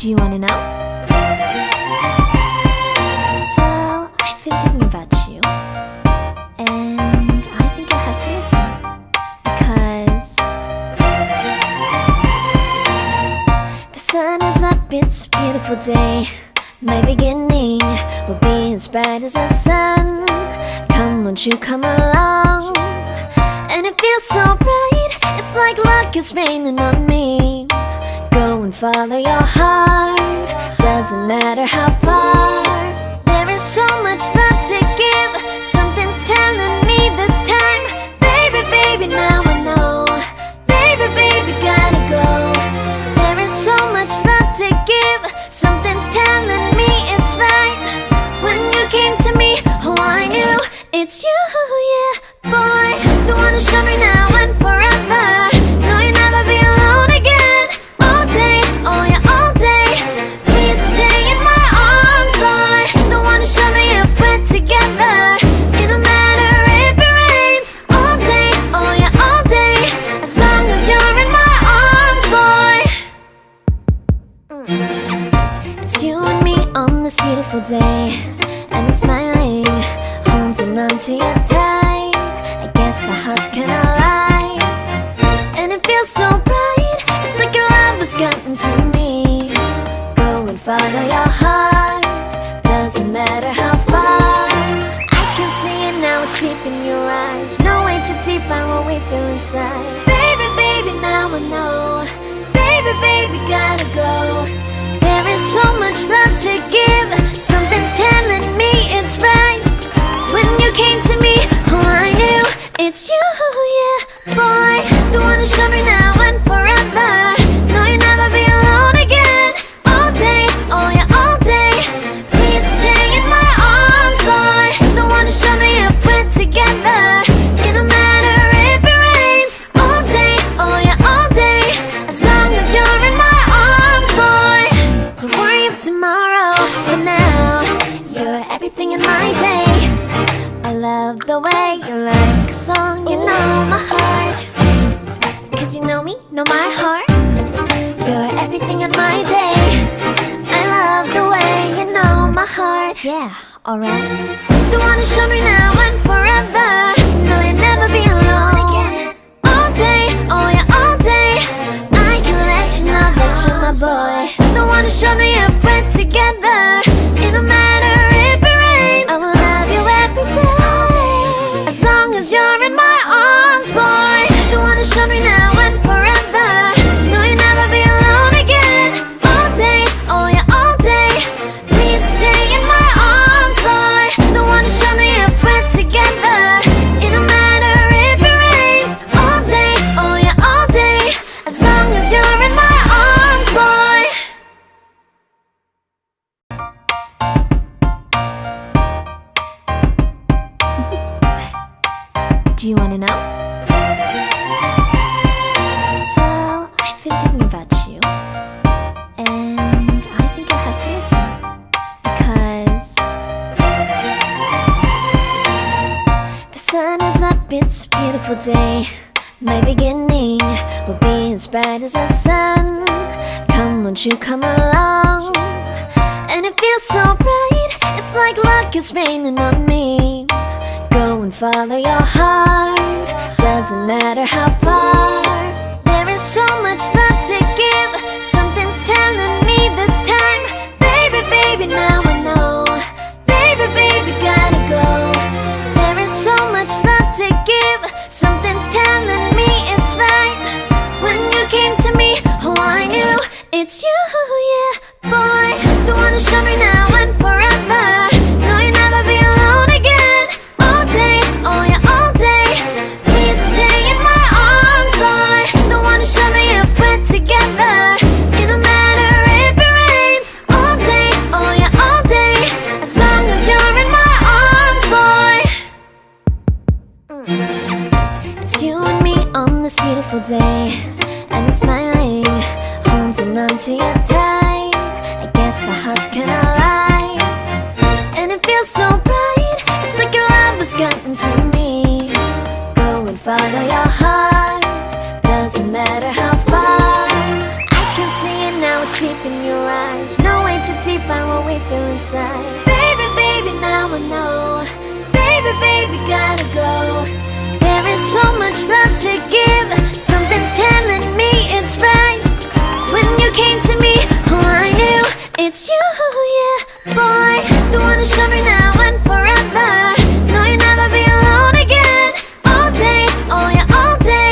Do you wanna know? Well, I've been thinking about you, and I think you'll have to listen, because the sun is up, it's a beautiful day. My beginning will be as bright as the sun. Come, won't you come along? And it feels so bright, it's like luck is raining on me. Go and follow your heart, doesn't matter how far. There is so much love to give, something's telling me this time. Baby, baby, now I know. Baby, baby, gotta go. There is so much love to give, something's telling me it's right. When you came to me, oh I knew it's you, yeah, boy. The one who showed me now and forever. No, you'll never be alone again. All day, oh yeah, all day. Please stay in my arms, boy. The one who showed me if we're together. It don't matter if it rains. All day, oh yeah, all day. As long as you're in my arms, boy. It's you and me on this beautiful day, and it's smiling, holding on to you tight. I guess our hearts cannot lie, and it feels so bright. It's like your love has gotten to me. Go and follow your heart, doesn't matter how far. I can see it now, it's deep in your eyes. No way to define what we feel inside. Baby, baby, now I know. Baby, baby, gotta go. There is so much love to give, something's telling me it's right. When you came to me, oh I knew it's you, yeah, boy. The one who showed me now and forever. No, you'll never be alone again. All day, oh yeah, all day. Please stay in my arms, boy. The one who showed me if we're together. It don't matter if it rains. All day, oh yeah, all day. As long as you're in my arms, boy. Don't worry about tomorrow, for now you're everything in my day. I love the way you like a song, you know my heart. Cause you know me, know my heart. You're everything in my day. I love the way you know my heart. Yeah, alright. The one who showed me now and forever. No, you'll never be alone again. All day, oh yeah, all day. I can let you know that you're my boy. The one who showed me if we're together. It don't matter if it rains. I will love you every day. As long as you're in my arms, boy. The one who showed me now and forever. No, you'll never be alone again. All day, oh yeah, all day. Please stay in my arms, boy. The one who showed me if we're together. It don't matter if it rains. All day, oh yeah, all day. As long as you're in my arms, boy. Do you wanna know? Well, I've been thinking about you, and I think you'll have to listen, because the sun is up, it's a beautiful day. My beginning will be as bright as the sun. Come, won't you come along? And it feels so bright, it's like luck is raining on me. Go and follow your heart, doesn't matter how far. There is so much love to give, something's telling me this time. Baby, baby, now I know. Baby, baby, gotta go. There is so much love to give, something's telling me it's right. When you came to me, oh I knew it's you, yeah, boy. The one who showed me now and forever. No, you'll never be alone again. All day, oh yeah, all day. Please stay in my arms, boy. The one who showed me if we're together. It don't matter if it rains. All day, oh yeah, all day. As long as you're in my arms, boy. It's you and me on this beautiful day, and it's smiling, holding on to you tight. I guess our hearts cannot lie, and it feels so bright. It's like your love has gotten to me. Go and follow your heart, doesn't matter how far. I can see it now, it's deep in your eyes. There's no way to define what we feel inside. Baby, baby, now I know. Baby, baby, gotta go. There is so much love to give. Something's telling me it's right. When you came to me, oh, I knew it's you, yeah, boy. The one who showed me now and forever. No, you'll never be alone again. All day, oh yeah, all day.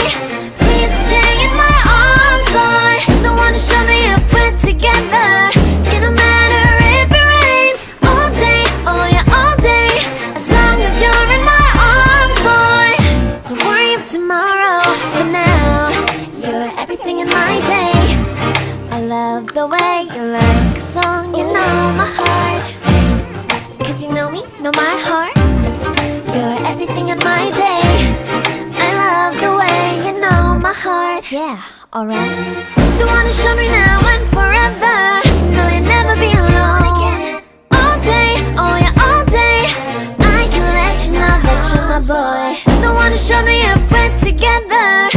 Please stay in my arms, boy. The one who showed me if we're together. It don't matter if it rains. All day, oh yeah, all day. As long as you're in my arms, boy. Don't worry about tomorrow. For now, you're everything in my day. I love the way you like a song. You know my heart. Cause you know me, know my heart. You're everything in my day. I love the way you know my heart. Yeah, alright. The one who showed me now and forever. No, you'll never be alone again. All day, oh yeah, all day. I can let you know that you're my boy. The one who showed me if we're together.